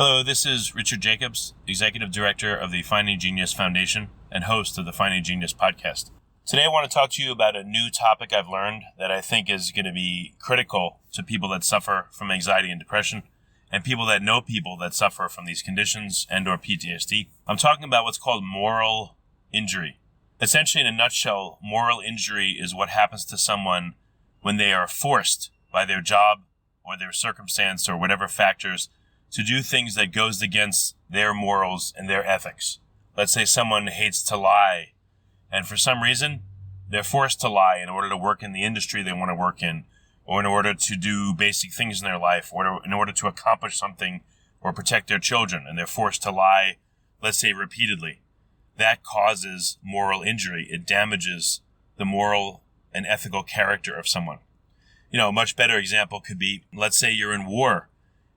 Hello, this is Richard Jacobs, Executive Director of the Finding Genius Foundation and host of the Finding Genius podcast. Today I want to talk to you about a new topic I've learned that I think is going to be critical to people that suffer from anxiety and depression and people that know people that suffer from these conditions and or PTSD. I'm talking about what's called moral injury. Essentially, in a nutshell, moral injury is what happens to someone when they are forced by their job or their circumstance or whatever factors to do things that goes against their morals and their ethics. Let's say someone hates to lie, and for some reason, they're forced to lie in order to work in the industry they want to work in, or in order to do basic things in their life, or in order to accomplish something or protect their children, and they're forced to lie, let's say repeatedly. That causes moral injury. It damages the moral and ethical character of someone. A much better example could be, let's say you're in war,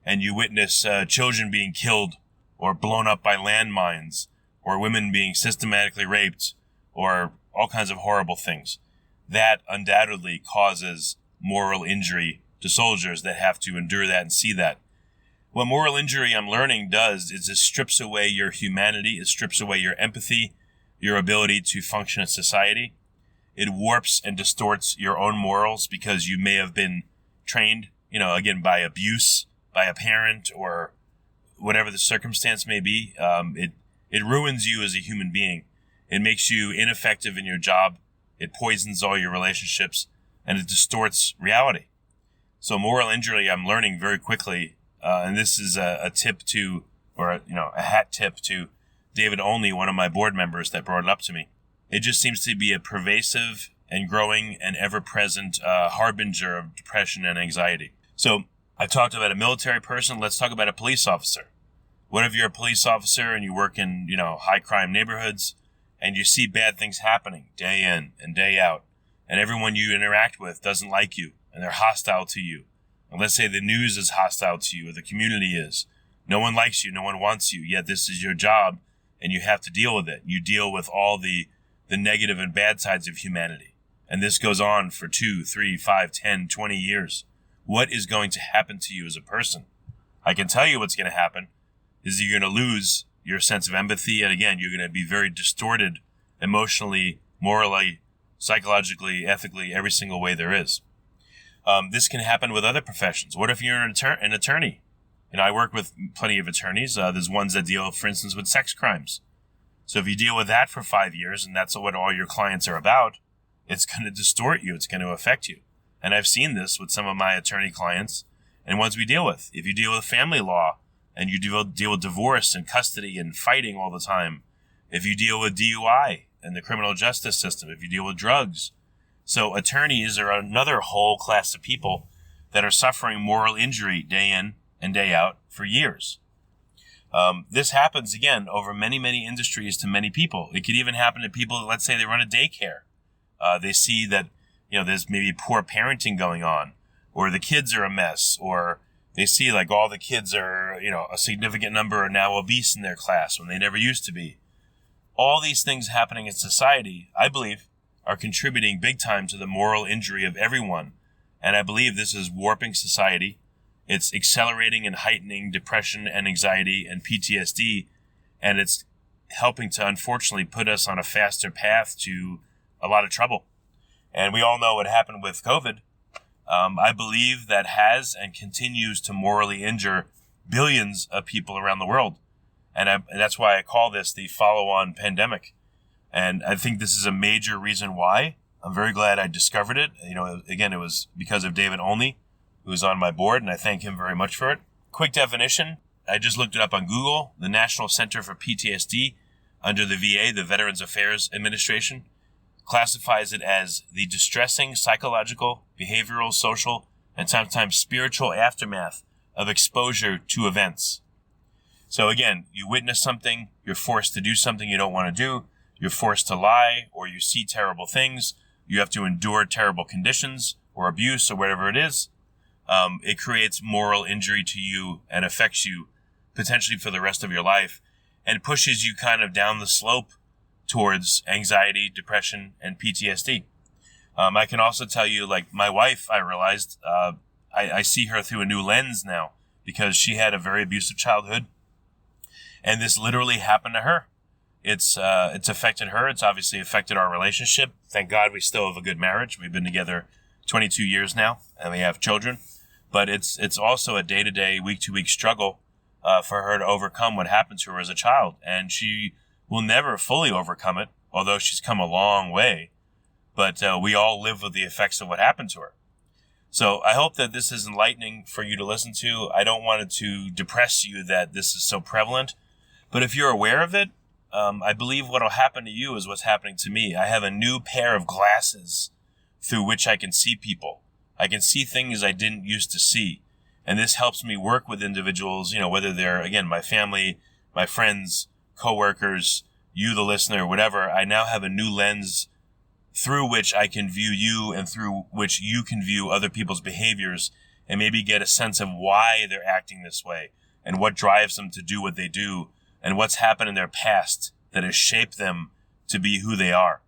and you witness children being killed or blown up by landmines or women being systematically raped or all kinds of horrible things. That undoubtedly causes moral injury to soldiers that have to endure that and see that. What moral injury, I'm learning, does is it strips away your humanity, it strips away your empathy, your ability to function in society. It warps and distorts your own morals because you may have been trained, again, by abuse, by a parent or whatever the circumstance may be. It ruins you as a human being. It makes you ineffective in your job. It poisons all your relationships and it distorts reality. So moral injury, I'm learning very quickly. And this is a tip to, or a hat tip to David Olney, one of my board members that brought it up to me. It just seems to be a pervasive and growing and ever-present harbinger of depression and anxiety. So I've talked about a military person. Let's talk about a police officer. What if you're a police officer and you work in, high crime neighborhoods and you see bad things happening day in and day out, and everyone you interact with doesn't like you and they're hostile to you. And let's say the news is hostile to you or the community is. No one likes you. No one wants you. Yet this is your job and you have to deal with it. You deal with all the negative and bad sides of humanity. And this goes on for 2, 3, 5, 10, 20 years. What is going to happen to you as a person? I can tell you what's going to happen is you're going to lose your sense of empathy. And again, you're going to be very distorted emotionally, morally, psychologically, ethically, every single way there is. This can happen with other professions. What if you're an attorney? I work with plenty of attorneys. There's ones that deal, for instance, with sex crimes. So if you deal with that for 5 years and that's what all your clients are about, it's going to distort you. It's going to affect you. And I've seen this with some of my attorney clients and ones we deal with. If you deal with family law and you deal with divorce and custody and fighting all the time, if you deal with DUI and the criminal justice system, if you deal with drugs. So attorneys are another whole class of people that are suffering moral injury day in and day out for years. This happens, again, over many, many industries to many people. It could even happen to people, let's say they run a daycare. They see that there's maybe poor parenting going on, or the kids are a mess, or they see like all the kids are, a significant number are now obese in their class when they never used to be. All these things happening in society, I believe, are contributing big time to the moral injury of everyone. And I believe this is warping society. It's accelerating and heightening depression and anxiety and PTSD. And it's helping to, unfortunately, put us on a faster path to a lot of trouble. And we all know what happened with COVID. I believe that has and continues to morally injure billions of people around the world. And that's why I call this the follow-on pandemic. And I think this is a major reason why. I'm very glad I discovered it. Again, it was because of David Olney, who is on my board, and I thank him very much for it. Quick definition. I just looked it up on Google. The National Center for PTSD under the VA, the Veterans Affairs Administration, classifies it as the distressing psychological, behavioral, social, and sometimes spiritual aftermath of exposure to events. So again, you witness something, you're forced to do something you don't want to do, you're forced to lie, or you see terrible things, you have to endure terrible conditions or abuse or whatever it is. It creates moral injury to you and affects you potentially for the rest of your life and pushes you kind of down the slope towards anxiety, depression, and PTSD. I can also tell you, like my wife, I realized I see her through a new lens now because she had a very abusive childhood. And this literally happened to her. It's affected her. It's obviously affected our relationship. Thank God we still have a good marriage. We've been together 22 years now, and we have children. But it's also a day-to-day, week-to-week struggle for her to overcome what happened to her as a child. And she will never fully overcome it, although she's come a long way. But we all live with the effects of what happened to her. So I hope that this is enlightening for you to listen to. I don't want it to depress you that this is so prevalent. But if you're aware of it, I believe what will happen to you is what's happening to me. I have a new pair of glasses through which I can see people. I can see things I didn't used to see. And this helps me work with individuals, whether they're, again, my family, my friends, coworkers, you, the listener, whatever. I now have a new lens through which I can view you and through which you can view other people's behaviors and maybe get a sense of why they're acting this way and what drives them to do what they do and what's happened in their past that has shaped them to be who they are.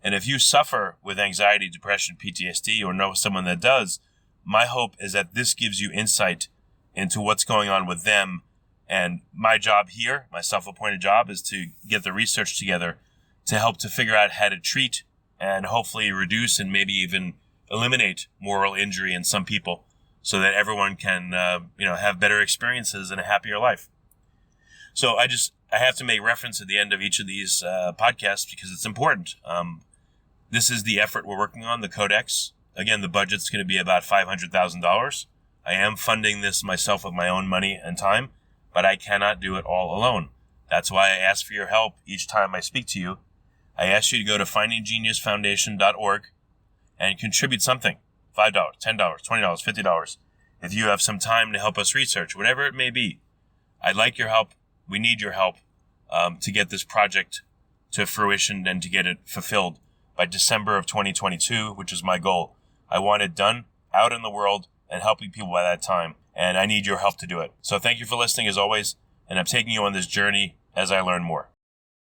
And if you suffer with anxiety, depression, PTSD, or know someone that does, my hope is that this gives you insight into what's going on with them. And my job here, my self-appointed job, is to get the research together to help to figure out how to treat and hopefully reduce and maybe even eliminate moral injury in some people so that everyone can, have better experiences and a happier life. So I have to make reference at the end of each of these podcasts because it's important. This is the effort we're working on, the CODEX. Again, the budget's going to be about $500,000. I am funding this myself with my own money and time, but I cannot do it all alone. That's why I ask for your help each time I speak to you. I ask you to go to findinggeniusfoundation.org and contribute something. $5, $10, $20, $50. If you have some time to help us research, whatever it may be. I'd like your help. We need your help to get this project to fruition and to get it fulfilled by December of 2022, which is my goal. I want it done, out in the world, and helping people by that time. And I need your help to do it. So thank you for listening as always. And I'm taking you on this journey as I learn more.